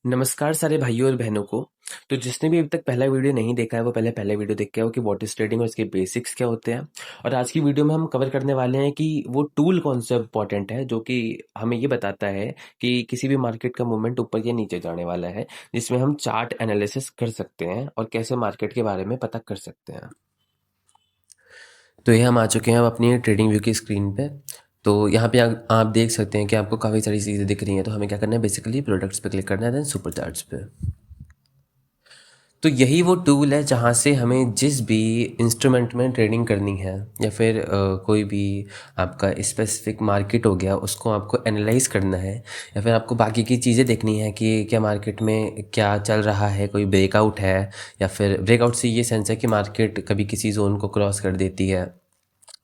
नमस्कार सारे भाइयों और बहनों को। तो जिसने भी अभी तक पहला वीडियो नहीं देखा है वो पहले वीडियो देख के आओ कि व्हाट इज ट्रेडिंग और इसके बेसिक्स क्या होते हैं। और आज की वीडियो में हम कवर करने वाले हैं कि वो टूल कौन सा इंपॉर्टेंट है जो कि हमें ये बताता है कि किसी भी मार्केट का मूवमेंट ऊपर या नीचे जाने वाला है, जिसमें हम चार्ट एनालिसिस कर सकते हैं और कैसे मार्केट के बारे में पता कर सकते हैं। तो ये हम आ चुके हैं अब अपनी ट्रेडिंग व्यू की स्क्रीन पे। तो यहाँ पे आप देख सकते हैं कि आपको काफ़ी सारी चीज़ें दिख रही हैं। तो हमें क्या करना है, बेसिकली प्रोडक्ट्स पे क्लिक करना है, देन सुपर चार्ट्स पे। तो यही वो टूल है जहाँ से हमें जिस भी इंस्ट्रूमेंट में ट्रेडिंग करनी है या फिर कोई भी आपका स्पेसिफिक मार्केट हो गया उसको आपको एनालाइज करना है, या फिर आपको बाकी की चीज़ें देखनी है कि क्या मार्केट में क्या चल रहा है, कोई ब्रेकआउट है, या फिर ब्रेकआउट से ये सेंस है कि मार्केट कभी किसी जोन को क्रॉस कर देती है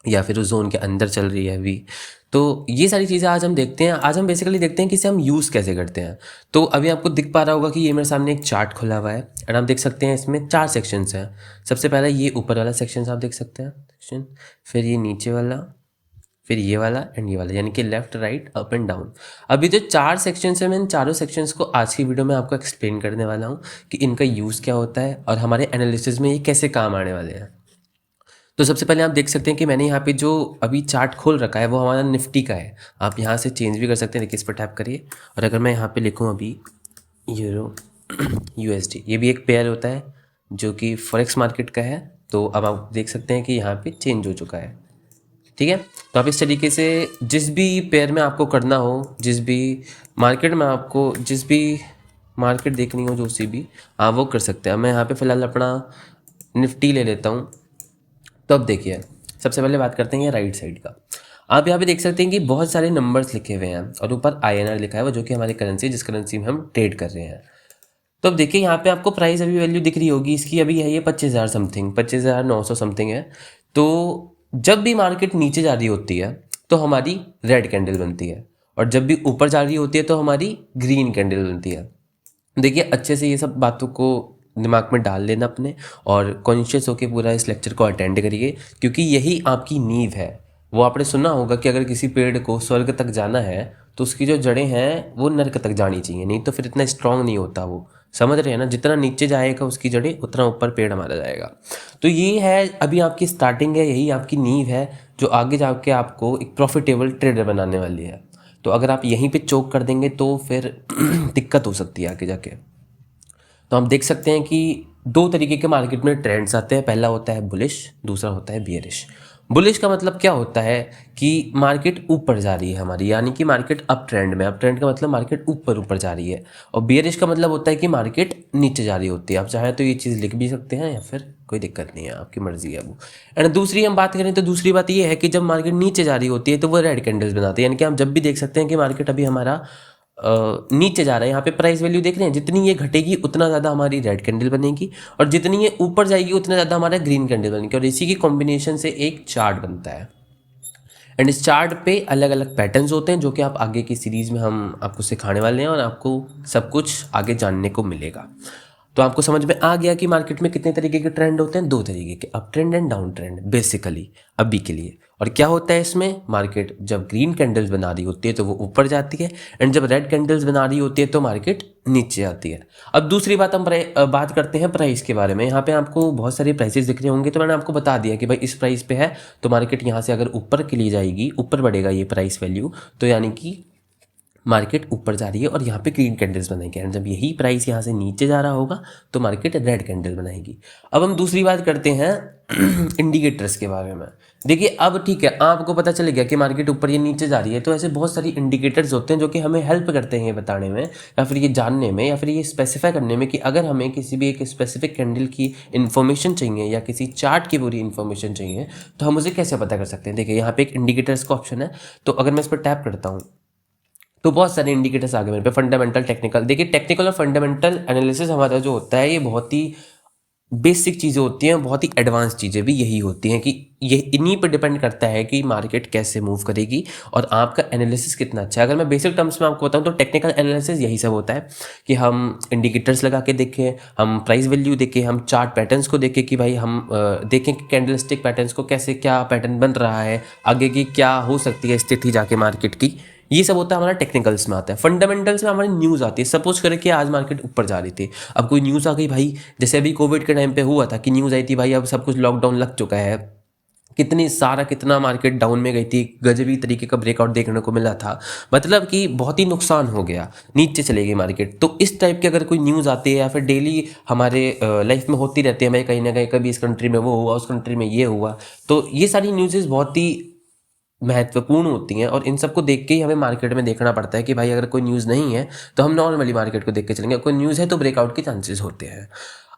या फिर उस जोन के अंदर चल रही है अभी। तो ये सारी चीज़ें आज हम देखते हैं। आज हम बेसिकली देखते हैं कि इसे हम यूज़ कैसे करते हैं। तो अभी आपको दिख पा रहा होगा कि ये मेरे सामने एक चार्ट खुला हुआ है और आप देख सकते हैं इसमें 4 सेक्शंस हैं। सबसे पहला ये ऊपर वाला सेक्शन आप देख सकते हैं सेक्शन, फिर ये नीचे वाला, फिर ये वाला एंड ये वाला, यानी कि left right up and down. अभी जो 4 सेक्शंस हैं मैं इन चारों सेक्शंस को आज की वीडियो में आपको एक्सप्लेन करने वाला हूँ कि इनका यूज़ क्या होता है और हमारे एनालिसिस में ये कैसे काम आने वाले हैं। तो सबसे पहले आप देख सकते हैं कि मैंने यहाँ पे जो अभी चार्ट खोल रखा है वो हमारा निफ्टी का है। आप यहाँ से चेंज भी कर सकते हैं। देखिए इस पर टैप करिए और अगर मैं यहाँ पे लिखूँ अभी यूरो यूएसडी, ये भी एक पेयर होता है जो कि फॉरेक्स मार्केट का है। तो अब आप देख सकते हैं कि यहाँ पे चेंज हो चुका है। ठीक है, तो आप इस तरीके से जिस भी पेयर में आपको करना हो, जिस भी मार्केट में आपको जिस भी मार्केट देखनी हो, जो सी भी आप वो कर सकते हैं। मैं यहाँ पे फ़िलहाल अपना निफ्टी ले लेता हूँ। तो अब देखिए सबसे पहले बात करते हैं ये राइट साइड का। आप यहाँ पे देख सकते हैं कि बहुत सारे नंबर्स लिखे हुए हैं और ऊपर INR लिखा है, वो जो कि हमारी करेंसी है, जिस करेंसी में हम ट्रेड कर रहे हैं। तो अब देखिए यहाँ पे आपको प्राइस अभी वैल्यू दिख रही होगी इसकी, अभी है ये 25,000 समथिंग, 25,900 समथिंग है। तो जब भी मार्केट नीचे जा रही होती है तो हमारी रेड कैंडल बनती है, और जब भी ऊपर जा रही होती है तो हमारी ग्रीन कैंडल बनती है। देखिए अच्छे से ये सब बातों को दिमाग में डाल लेना अपने, और कॉन्शियस होकर पूरा इस लेक्चर को अटेंड करिए, क्योंकि यही आपकी नींव है। वो आपने सुना होगा कि अगर किसी पेड़ को स्वर्ग तक जाना है तो उसकी जो जड़ें हैं वो नर्क तक जानी चाहिए, नहीं तो फिर इतना स्ट्रांग नहीं होता वो। समझ रहे हैं ना, जितना नीचे जाएगा उसकी जड़ें उतना ऊपर पेड़ हमारा जाएगा। तो ये है अभी आपकी स्टार्टिंग है, यही आपकी नींव है जो आगे जाके आपको एक प्रॉफिटेबल ट्रेडर बनाने वाली है। तो अगर आप यहीं पे चोक कर देंगे तो फिर दिक्कत हो सकती है आगे जाके। तो हम देख सकते हैं कि दो तरीके के मार्केट में ट्रेंड्स आते हैं। पहला होता है बुलिश, दूसरा होता है बियरिश। बुलिश का मतलब क्या होता है कि मार्केट ऊपर जा रही है हमारी, यानी कि मार्केट अप ट्रेंड में। अप ट्रेंड का मतलब मार्केट ऊपर ऊपर जा रही है। और बियरिश का मतलब होता है कि मार्केट नीचे जा रही होती है। आप चाहें तो ये चीज़ लिख भी सकते हैं या फिर कोई दिक्कत नहीं है, आपकी मर्जी है वो। एंड दूसरी हम बात करें तो दूसरी बात ये है कि जब मार्केट नीचे जा रही होती है तो वो रेड कैंडल्स बनाते हैं। यानी कि हम जब भी देख सकते हैं कि मार्केट अभी हमारा नीचे जा रहा है, यहाँ पे प्राइस वैल्यू देख रहे हैं, जितनी ये घटेगी उतना ज़्यादा हमारी रेड कैंडल बनेगी, और जितनी ये ऊपर जाएगी उतना ज़्यादा हमारा ग्रीन कैंडल बनेगी। और इसी की कॉम्बिनेशन से एक चार्ट बनता है। एंड इस चार्ट पे अलग अलग पैटर्न्स होते हैं जो कि आप आगे की सीरीज़ में हम आपको सिखाने वाले हैं, और आपको सब कुछ आगे जानने को मिलेगा। तो आपको समझ में आ गया कि मार्केट में कितने तरीके के ट्रेंड होते हैं, दो तरीके के, up trend and down trend basically अभी के लिए। और क्या होता है इसमें, मार्केट जब ग्रीन कैंडल्स बना रही होती है तो वो ऊपर जाती है, एंड जब रेड कैंडल्स बना रही होती है तो मार्केट नीचे आती है। अब दूसरी बात हम बात करते हैं प्राइस के बारे में। यहाँ पे आपको बहुत सारे प्राइसेस दिख रहे होंगे, तो मैंने आपको बता दिया कि भाई इस प्राइस पे है तो मार्केट यहाँ से अगर ऊपर के लिए जाएगी, ऊपर बढ़ेगा ये प्राइस वैल्यू, तो यानी कि मार्केट ऊपर जा रही है और यहाँ पे ग्रीन कैंडल्स बनाएगी। एंड जब यही प्राइस यहाँ से नीचे जा रहा होगा तो मार्केट रेड कैंडल बनाएगी। अब हम दूसरी बात करते हैं इंडिकेटर्स के बारे में। देखिए अब ठीक है, आपको पता चल गया कि मार्केट ऊपर या नीचे जा रही है, तो ऐसे बहुत सारी इंडिकेटर्स होते हैं जो कि हमें हेल्प करते हैं ये बताने में, या फिर ये जानने में, या फिर ये स्पेसिफाई करने में कि अगर हमें किसी भी एक स्पेसिफिक कैंडल की इन्फॉर्मेशन चाहिए या किसी चार्ट की पूरी इन्फॉर्मेशन चाहिए तो हम उसे कैसे पता कर सकते हैं। देखिए यहाँ पे एक इंडिकेटर्स का ऑप्शन है, तो अगर मैं इस पर टैप करता हूँ तो बहुत सारे इंडिकेटर्स आ गए मेरे पे, फंडामेंटल, टेक्निकल। देखिए टेक्निकल और फंडामेंटल एनालिसिस हमारा जो होता है ये बहुत ही बेसिक चीज़ें होती हैं, बहुत ही एडवांस चीज़ें भी यही होती हैं कि ये इन्हीं पर डिपेंड करता है कि मार्केट कैसे मूव करेगी और आपका एनालिसिस कितना अच्छा है। अगर मैं बेसिक टर्म्स में आपको बताऊं तो टेक्निकल एनालिसिस यही सब होता है कि हम इंडिकेटर्स लगा के देखें, हम प्राइस वैल्यू देखें, हम चार्ट पैटर्न्स को देखें कि भाई हम देखें कि कैंडलस्टिक पैटर्न्स को कैसे क्या पैटर्न बन रहा है, आगे की क्या हो सकती है स्थिति जाके मार्केट की, ये सब होता है हमारा टेक्निकल्स में आता है। फंडामेंटल्स में हमारी न्यूज़ आती है। सपोज करें कि आज मार्केट ऊपर जा रही थी, अब कोई न्यूज़ आ गई भाई, जैसे अभी कोविड के टाइम पे हुआ था कि न्यूज़ आई थी भाई अब सब कुछ लॉकडाउन लग चुका है, कितना मार्केट डाउन में गई थी, गजबी तरीके का ब्रेकआउट देखने को मिला था, मतलब कि बहुत ही नुकसान हो गया, नीचे चली गई मार्केट। तो इस टाइप की अगर कोई न्यूज़ आती है या फिर डेली हमारे लाइफ में होती रहती है भाई, कहीं ना कहीं कभी इस कंट्री में वो हुआ, उस कंट्री में ये हुआ, तो ये सारी न्यूज़ेस बहुत ही महत्वपूर्ण होती हैं और इन सबको देख के ही हमें मार्केट में देखना पड़ता है कि भाई अगर कोई न्यूज़ नहीं है तो हम नॉर्मली मार्केट को देख के चलेंगे, कोई न्यूज़ है तो ब्रेकआउट के चांसेस होते हैं।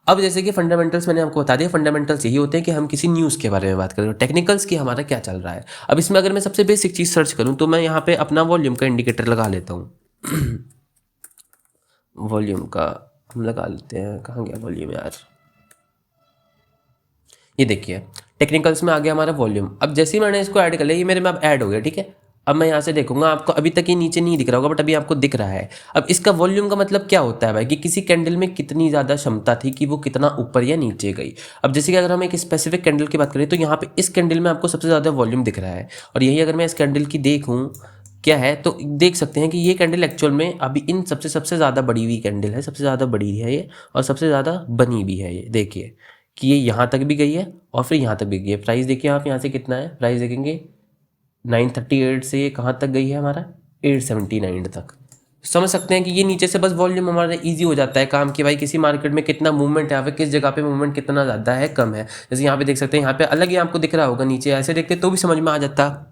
अब जैसे कि फंडामेंटल्स मैंने आपको बता दिया, फंडामेंटल्स यही होते हैं कि हम किसी न्यूज़ के बारे में बात करें, टेक्निकल्स की हमारा क्या चल रहा है। अब इसमें अगर मैं सबसे बेसिक चीज़ सर्च करूँ तो मैं यहाँ पे अपना वॉल्यूम का इंडिकेटर लगा लेता हूँ। वॉल्यूम का हम लगा लेते हैं, कहाँ गया वॉल्यूम यार, ये देखिए टेक्निकल्स में आ गया हमारा वॉल्यूम। अब जैसे ही मैंने इसको ऐड कर लिया, ये मेरे में अब ऐड हो गया, ठीक है। अब मैं यहाँ से देखूंगा, आपको अभी तक ये नीचे नहीं दिख रहा होगा बट अभी आपको दिख रहा है। अब इसका वॉल्यूम का मतलब क्या होता है भाई, कि किसी कैंडल में कितनी ज़्यादा क्षमता थी कि वो कितना ऊपर या नीचे गई। अब जैसे कि अगर हम एक स्पेसिफिक कैंडल की बात करें तो यहाँ पे इस कैंडल में आपको सबसे ज़्यादा वॉल्यूम दिख रहा है, और यही अगर मैं इस कैंडल की देखूँ क्या है तो देख सकते हैं कि ये कैंडल एक्चुअल में अभी इन सबसे ज़्यादा बड़ी हुई कैंडल है, सबसे ज़्यादा बड़ी है ये और सबसे ज़्यादा बनी भी है ये। देखिए कि ये यहाँ तक भी गई है और फिर यहाँ तक भी गई है। प्राइस देखिए आप यहाँ से कितना है, प्राइस देखेंगे 938 से ये कहाँ तक गई है हमारा 879 तक। समझ सकते हैं कि ये नीचे से बस वॉल्यूम हमारा इजी हो जाता है काम, कि भाई किसी मार्केट में कितना मूवमेंट है या फिर किस जगह पे मूवमेंट कितना ज़्यादा है कम है। जैसे यहाँ पे देख सकते हैं, यहाँ पे अलग ही आपको दिख रहा होगा, नीचे ऐसे देखते तो भी समझ में आ जाता,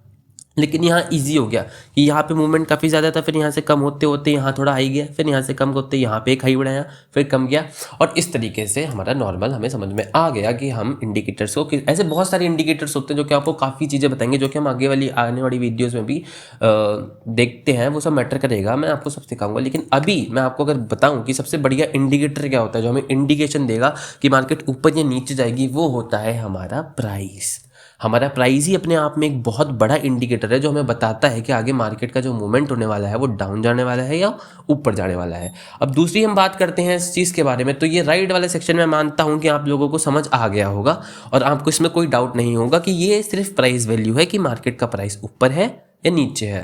लेकिन यहाँ इजी हो गया कि यहाँ पे मूवमेंट काफ़ी ज़्यादा था, फिर यहाँ से कम होते होते यहाँ थोड़ा हाई गया, फिर यहाँ से कम होते यहाँ पे एक हाई बढ़ाया, फिर कम गया, और इस तरीके से हमारा नॉर्मल हमें समझ में आ गया कि हम इंडिकेटर्स को ऐसे बहुत सारे इंडिकेटर्स होते हैं जो कि आपको काफ़ी चीज़ें बताएंगे, जो कि हम आने वाली वीडियोज़ में भी देखते हैं, वो सब मैटर करेगा, मैं आपको सब सिखाऊंगा। लेकिन अभी मैं आपको अगर बताऊँ कि सबसे बढ़िया इंडिकेटर क्या होता है जो हमें इंडिकेशन देगा कि मार्केट ऊपर या नीचे जाएगी, वो होता है हमारा प्राइस। हमारा प्राइस ही अपने आप में एक बहुत बड़ा इंडिकेटर है जो हमें बताता है कि आगे मार्केट का जो मूवमेंट होने वाला है वो डाउन जाने वाला है या ऊपर जाने वाला है। अब दूसरी हम बात करते हैं इस चीज़ के बारे में, तो ये राइट वाले सेक्शन में मानता हूं कि आप लोगों को समझ आ गया होगा और आपको इसमें कोई डाउट नहीं होगा कि ये सिर्फ प्राइस वैल्यू है कि मार्केट का प्राइस ऊपर है या नीचे है।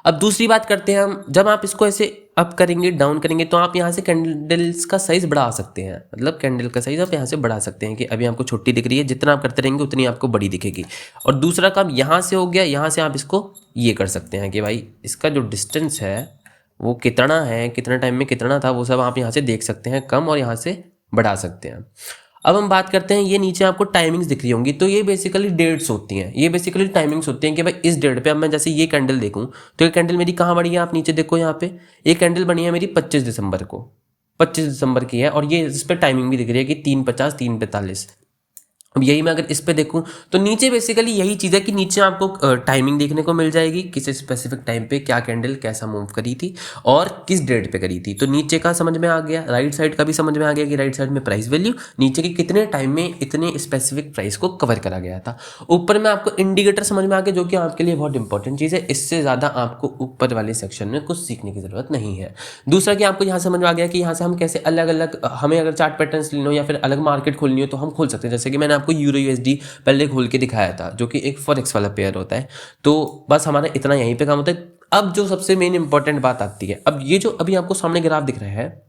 अब दूसरी बात करते हैं हम, जब आप इसको ऐसे अप करेंगे डाउन करेंगे तो आप यहाँ से कैंडल्स का साइज बढ़ा सकते हैं, मतलब कैंडल का साइज आप यहाँ से बढ़ा सकते हैं कि अभी आपको छोटी दिख रही है, जितना आप करते रहेंगे उतनी आपको बड़ी दिखेगी। और दूसरा काम यहाँ से हो गया, यहाँ से आप इसको ये कर सकते हैं कि भाई इसका जो डिस्टेंस है वो कितना है, कितने टाइम में कितना था, वो सब आप यहाँ से देख सकते हैं कम, और यहाँ से बढ़ा सकते हैं। अब हम बात करते हैं, ये नीचे आपको टाइमिंग्स दिख रही होंगी, तो ये बेसिकली डेट्स होती हैं, ये बेसिकली टाइमिंग्स होती हैं कि भाई इस डेट पे अब मैं जैसे ये कैंडल देखूं तो ये कैंडल मेरी कहाँ बनी है, आप नीचे देखो यहाँ पे ये कैंडल बनी है मेरी 25 दिसंबर को, 25 दिसंबर की है, और ये इस पर टाइमिंग भी दिख रही है कि 3:50 3:45। अब यही मैं अगर इस पे देखूं तो नीचे बेसिकली यही चीज़ है कि नीचे आपको टाइमिंग देखने को मिल जाएगी, किसी स्पेसिफिक टाइम पे क्या कैंडल कैसा मूव करी थी और किस डेट पे करी थी। तो नीचे का समझ में आ गया, राइट साइड का भी समझ में आ गया कि राइट साइड में प्राइस वैल्यू, नीचे के कितने टाइम में इतने स्पेसिफिक प्राइस को कवर करा गया था। ऊपर में आपको इंडिकेटर समझ में आ गया जो कि आपके लिए बहुत इंपॉर्टेंट चीज़ है, इससे ज़्यादा आपको ऊपर वाले सेक्शन में कुछ सीखने की ज़रूरत नहीं है। दूसरा कि आपको यहाँ समझ में आ गया कि यहाँ से हम कैसे अलग अलग, हमें अगर चार्ट पैटर्न्स लेना हो या फिर अलग मार्केट खोलनी हो तो हम खोल सकते हैं। जैसे कि मैंने आपको यूरो यूएसडी पहले खोल के दिखाया था जो कि एक फॉरेक्स वाला पेयर होता है, तो बस हमारा इतना यहीं पे काम होता है। अब जो सबसे मेन इंपॉर्टेंट बात आती है, अब ये जो अभी आपको सामने ग्राफ दिख रहा है,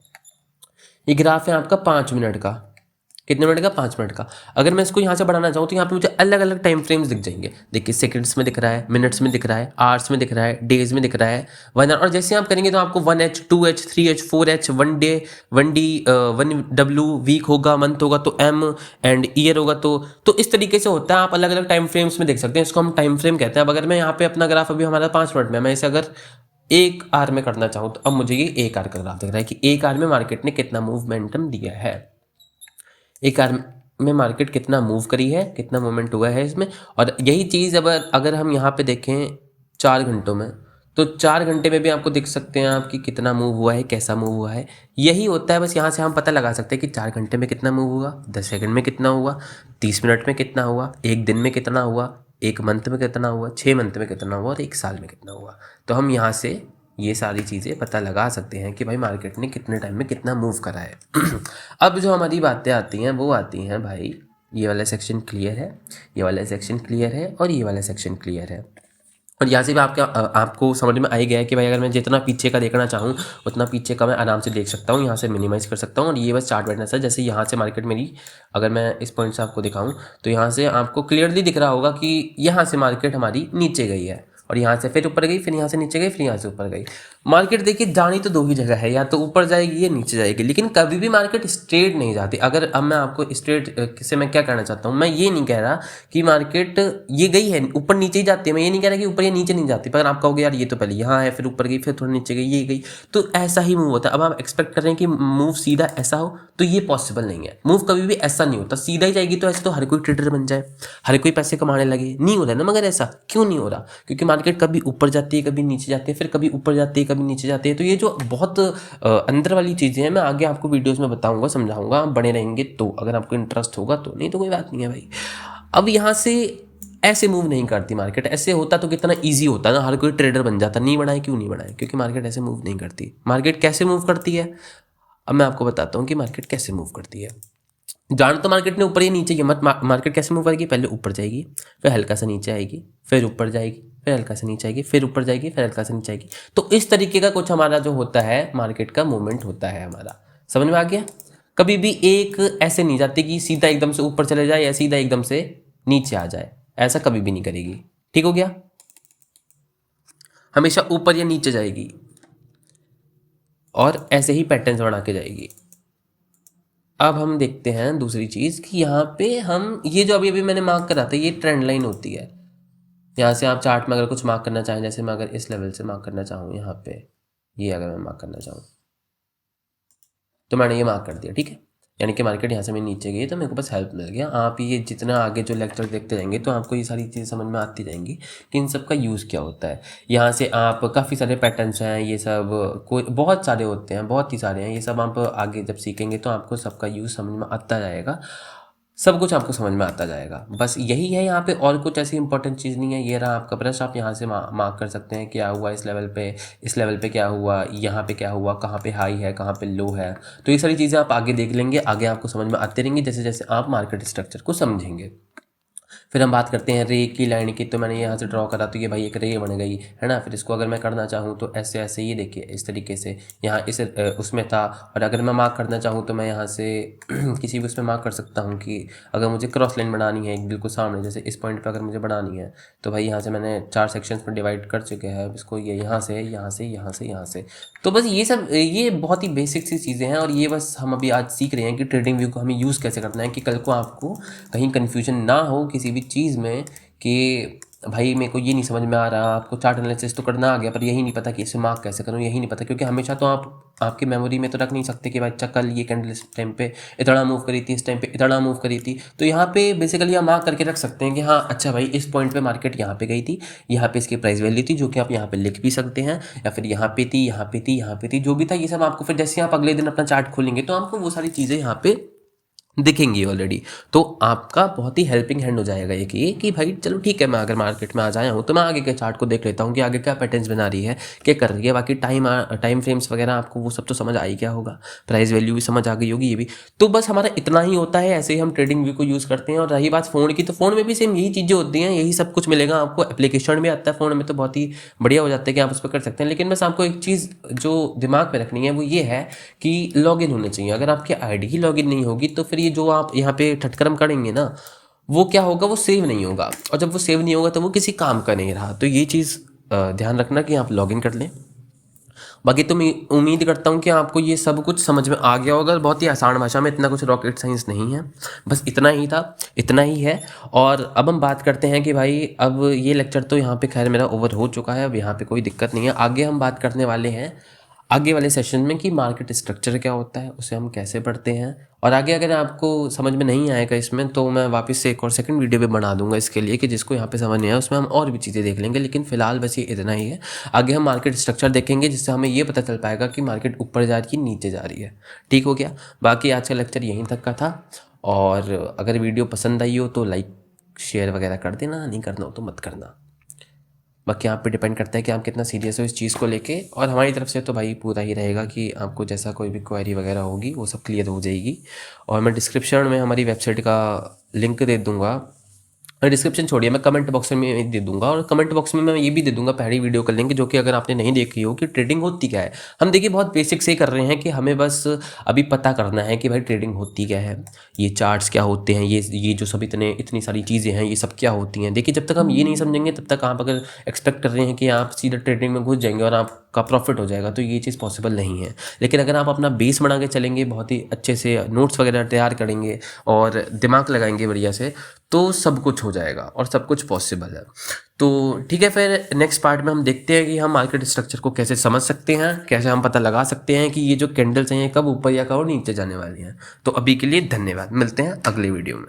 ये ग्राफ है आपका 5 मिनट का, कितने मिनट का, 5 मिनट का। अगर मैं इसको यहाँ से बढ़ाना चाहूँ तो यहाँ पे मुझे अलग अलग टाइम फ्रेम्स दिख जाएंगे। देखिए सेकंड्स में दिख रहा है, मिनट्स में दिख रहा है, आवर्स में दिख रहा है, डेज में दिख रहा है, 1 आवर। और जैसे आप करेंगे तो आपको 1H 2H 3H 4H 1 day 1D 1W week होगा, मंथ होगा तो M एंड ईयर होगा, तो इस तरीके से होता है। आप अलग अलग टाइम फ्रेम्स में देख सकते हैं, इसको हम टाइम फ्रेम कहते हैं। अब अगर मैं यहाँ पे अपना ग्राफ अभी हमारा 5 मिनट में, मैं इसे अगर 1 आवर में करना चाहूँ तो अब मुझे ये 1 आवर का ग्राफ दिख रहा है कि 1 आवर में मार्केट ने कितना मूवमेंटम दिया है, 1 आवर में मार्केट कितना मूव करी है, कितना मूवमेंट हुआ है इसमें। और यही चीज़ अगर हम यहाँ पे देखें 4 घंटों में, तो 4 घंटे में भी आपको दिख सकते हैं आपकी कितना मूव हुआ है, कैसा मूव हुआ है। यही होता है, बस यहाँ से हम पता लगा सकते हैं कि 4 घंटे में कितना मूव हुआ, 10 सेकंड में कितना हुआ, 30 मिनट में कितना हुआ, 1 दिन में कितना हुआ, 1 मंथ में कितना हुआ, 6 मंथ में कितना हुआ और 1 साल में कितना हुआ। तो हम यहाँ से ये सारी चीज़ें पता लगा सकते हैं कि भाई मार्केट ने कितने टाइम में कितना मूव करा है। अब जो हमारी बातें आती हैं वो आती हैं भाई, ये वाला सेक्शन क्लियर है, ये वाला सेक्शन क्लियर है और ये वाला सेक्शन क्लियर है। और यहाँ से भी आपको समझ में आ ही गया है कि भाई अगर मैं जितना पीछे का देखना चाहूँ उतना पीछे का मैं आराम से देख सकता हूँ, यहाँ से मिनिमाइज़ कर सकता हूँ। और ये बस चार्ट बैठना है। जैसे यहाँ से मार्केट मेरी, अगर मैं इस पॉइंट से आपको दिखाऊँ तो यहाँ से आपको क्लियरली दिख रहा होगा कि यहाँ से मार्केट हमारी नीचे गई है और यहाँ से फिर ऊपर गई, फिर यहाँ से नीचे गई, फिर यहाँ से ऊपर गई। मार्केट देखिए जानी तो दो ही जगह है, या तो ऊपर जाएगी या नीचे जाएगी, लेकिन कभी भी मार्केट स्ट्रेट नहीं जाती। अगर अब मैं आपको स्ट्रेट से मैं क्या कहना चाहता हूँ, मैं ये नहीं कह रहा कि मार्केट ये गई है ऊपर नीचे ही जाती है, मैं ये नहीं कह रहा कि ऊपर या नीचे नहीं जाती। पर आप कहोगे यार ये तो पहले यहाँ है, फिर ऊपर गई, फिर थोड़ा नीचे गई, ये गई, तो ऐसा ही मूव होता है। अब आप एक्सपेक्ट कर रहे हैं कि मूव सीधा ऐसा हो, तो ये पॉसिबल नहीं है। मूव कभी भी ऐसा नहीं होता, सीधा ही जाएगी तो ऐसे तो हर कोई ट्रेडर बन जाए, हर कोई पैसे कमाने लगे, नहीं हो रहा ना। मगर ऐसा क्यों नहीं हो रहा? क्योंकि मार्केट कभी ऊपर जाती है, कभी नीचे जाती है, फिर कभी ऊपर जाती है, कभी नीचे जाती है। तो ये जो बहुत अंदर वाली चीज़ें हैं, मैं आगे आपको वीडियोस में बताऊंगा, समझाऊंगा, आप बने रहेंगे तो, अगर आपको इंटरेस्ट होगा तो, नहीं तो कोई बात नहीं है भाई। अब यहाँ से ऐसे मूव नहीं करती मार्केट। ऐसे होता तो कितना इजी होता ना, हर कोई ट्रेडर बन जाता। नहीं बनाए, क्यों नहीं बनाए? क्योंकि मार्केट ऐसे मूव नहीं करती। मार्केट कैसे मूव करती है, अब मैं आपको बताता हूँ कि मार्केट कैसे मूव करती है। जान तो मार्केट ने ऊपर या नीचे की, मत मार्केट कैसे मूव करेगी, पहले ऊपर जाएगी, फिर हल्का सा नीचे आएगी, फिर ऊपर जाएगी, फिर हल्का सा नीचे आएगी, फिर ऊपर जाएगी, फिर हल्का सा नीचे आएगी। तो इस तरीके का कुछ हमारा जो होता है मार्केट का मूवमेंट होता है हमारा। समझ में आ गया? कभी भी एक ऐसे नहीं जाती कि सीधा एकदम से ऊपर चले जाए या सीधा एकदम से नीचे आ जाए, ऐसा कभी भी नहीं करेगी। ठीक हो गया? हमेशा ऊपर या नीचे जाएगी और ऐसे ही पैटर्न्स बना के जाएगी। अब हम देखते हैं दूसरी चीज़ कि यहाँ पे हम ये जो अभी अभी मैंने मार्क करा था, ये ट्रेंड लाइन होती है। यहाँ से आप चार्ट में अगर कुछ मार्क करना चाहें, जैसे मैं अगर इस लेवल से मार्क करना चाहूँ यहाँ पे, ये अगर मैं मार्क करना चाहूँ तो मैंने ये मार्क कर दिया, ठीक है। यानी कि मार्केट यहाँ से मैं नीचे गई तो मेरे को बस हेल्प मिल गया। आप ये जितना आगे जो लेक्चर देखते जाएंगे तो आपको ये सारी चीज़ें समझ में आती जाएंगी कि इन सब का यूज़ क्या होता है। यहाँ से आप काफ़ी सारे पैटर्न्स हैं, ये सब कोई बहुत सारे होते हैं, बहुत ही सारे हैं। ये सब आप आगे जब सीखेंगे तो आपको सबका यूज़ समझ में आता जाएगा, सब कुछ आपको समझ में आता जाएगा। बस यही है यहाँ पे, और कुछ ऐसी इंपॉर्टेंट चीज़ नहीं है। ये रहा आपका ब्रश, आप यहाँ से मार्क कर सकते हैं क्या हुआ इस लेवल पे, इस लेवल पे क्या हुआ, यहाँ पे क्या हुआ, कहाँ पे हाई है, कहाँ पे लो है। तो ये सारी चीज़ें आप आगे देख लेंगे, आगे आपको समझ में आती रहेंगी जैसे जैसे आप मार्केट स्ट्रक्चर को समझेंगे। फिर हम बात करते हैं रे की लाइन की। तो मैंने यहाँ से ड्रॉ करा तो ये भाई एक रे बन गई है ना। फिर इसको अगर मैं करना चाहूँ तो ऐसे ऐसे, ये देखिए इस तरीके से यहाँ इस उसमें था। और अगर मैं मार्क करना चाहूँ तो मैं यहाँ से किसी भी उसमें मार्क कर सकता हूँ कि अगर मुझे क्रॉस लाइन बनानी है एक बिल्कुल सामने, जैसे इस पॉइंट पर अगर मुझे बनानी है तो भाई यहाँ से मैंने 4 सेक्शंस में डिवाइड कर चुके हैं इसको, ये यहाँ से, यहाँ से, यहाँ से, यहाँ से। तो बस ये सब, ये बहुत ही बेसिक सी चीज़ें हैं और ये बस हम अभी आज सीख रहे हैं कि ट्रेडिंग व्यू को हमें यूज़ कैसे करना है, कि कल को आपको कहीं कन्फ्यूजन ना हो किसी भी चीज़ में कि भाई मेरे को ये नहीं समझ में आ रहा। आपको चार्ट एनालिसिस तो करना आ गया पर यही नहीं पता कि इसे मार्क कैसे करूँ, यही नहीं पता। क्योंकि हमेशा तो आप आपकी मेमोरी में तो रख नहीं सकते कि भाई अच्छा कल ये कैंडल इस टाइम पे इतना मूव करी थी, इस टाइम पे इतना मूव करी थी। तो यहाँ पे बेसिकली आप मार्क करके रख सकते हैं कि हाँ अच्छा भाई इस पॉइंट पे मार्केट यहाँ पे गई थी, यहाँ पे इसकी प्राइस वैल्यू थी, जो कि आप यहाँ पे लिख भी सकते हैं, या फिर यहाँ पे थी, यहाँ पे थी, यहाँ पे थी, जो भी था ये सब आपको फिर जैसे आप अगले दिन अपना चार्ट खोलेंगे तो आपको वो सारी चीज़ें यहाँ पे दिखेंगी ऑलरेडी। तो आपका बहुत ही हेल्पिंग हैंड हो जाएगा ये कि भाई चलो ठीक है, मैं अगर मार्केट में आ जाया हूँ तो मैं आगे के चार्ट को देख लेता हूँ कि आगे क्या पैटर्न्स बना रही है, क्या कर रही है। बाकी टाइम फ्रेम्स वगैरह आपको वो सब तो समझ आ ही गया होगा, प्राइस वैल्यू भी समझ आ गई होगी ये भी। तो बस हमारा इतना ही होता है, ऐसे ही हम ट्रेडिंग व्यू को यूज़ करते हैं। और रही बात फ़ोन की, तो फ़ोन में भी सेम यही चीज़ें होती हैं, यही सब कुछ मिलेगा आपको। एप्लीकेशन भी आता है फ़ोन में तो बहुत ही बढ़िया हो जाता है कि आप उस पर कर सकते हैं। लेकिन बस आपको एक चीज़ जो दिमाग में रखनी है वो ये है कि लॉगिन होने चाहिए। अगर आपकी आईडी ही लॉगिन नहीं होगी तो फिर ये जो आप यहाँ पे ठटकरम करेंगे ना, वो क्या होगा, वो सेव नहीं होगा। और जब वो सेव नहीं होगा तो वो किसी काम का नहीं रहा। तो ये चीज़ ध्यान रखना कि आप लॉगिन कर लें। बाकी तो मैं उम्मीद करता हूँ कि आपको ये सब कुछ समझ में आ गया होगा। बहुत ही आसान भाषा में, इतना कुछ रॉकेट साइंस नहीं है, बस इतना ही था, इतना ही है। और अब हम बात करते हैं कि भाई अब ये लेक्चर तो यहाँ पे खैर मेरा ओवर हो चुका है, अब यहाँ पे कोई दिक्कत नहीं है। आगे हम बात करने वाले हैं आगे वाले सेशन में कि मार्केट स्ट्रक्चर क्या होता है, उसे हम कैसे पढ़ते हैं। और आगे अगर आपको समझ में नहीं आएगा इसमें तो मैं वापस से एक और सेकंड वीडियो भी बना दूंगा इसके लिए, कि जिसको यहाँ पे समझ नहीं आया उसमें हम और भी चीज़ें देख लेंगे। लेकिन फिलहाल बस ये इतना ही है। आगे हम मार्केट स्ट्रक्चर देखेंगे जिससे हमें ये पता चल पाएगा कि मार्केट ऊपर जा रही है नीचे जा रही है। ठीक हो गया? बाकी आज का लेक्चर यहीं तक का था। और अगर वीडियो पसंद आई हो तो लाइक शेयर वगैरह कर देना, नहीं करना हो तो मत करना। बाकी आप पे डिपेंड करता है कि आप कितना सीरियस हो इस चीज़ को लेके। और हमारी तरफ से तो भाई पूरा ही रहेगा कि आपको जैसा कोई भी क्वेरी वगैरह होगी वो सब क्लियर हो जाएगी। और मैं डिस्क्रिप्शन में हमारी वेबसाइट का लिंक दे दूँगा, और डिस्क्रिप्शन छोड़िए, मैं कमेंट बॉक्स में दे दूंगा, और कमेंट बॉक्स में मैं ये भी दे दूंगा पहली वीडियो कर लेंगे जो कि अगर आपने नहीं देखी हो कि ट्रेडिंग होती क्या है। हम देखिए बहुत बेसिक से ही कर रहे हैं कि हमें बस अभी पता करना है कि भाई ट्रेडिंग होती क्या है, ये चार्ट्स क्या होते हैं, ये जो सब इतनी सारी चीज़ें हैं ये सब क्या होती हैं। देखिए जब तक हम ये नहीं समझेंगे तब तक आप अगर एक्सपेक्ट कर रहे हैं कि आप सीधा ट्रेडिंग में घुस जाएंगे और आपका प्रॉफिट हो जाएगा, तो ये चीज़ पॉसिबल नहीं है। लेकिन अगर आप अपना बेस बना के चलेंगे, बहुत ही अच्छे से नोट्स वगैरह तैयार करेंगे और दिमाग लगाएंगे बढ़िया से, तो सब कुछ हो जाएगा और सब कुछ पॉसिबल है। तो ठीक है, फिर नेक्स्ट पार्ट में हम देखते हैं कि हम मार्केट स्ट्रक्चर को कैसे समझ सकते हैं, कैसे हम पता लगा सकते हैं कि ये जो कैंडल्स हैं ये कब ऊपर या कब नीचे जाने वाली हैं। तो अभी के लिए धन्यवाद, मिलते हैं अगले वीडियो में।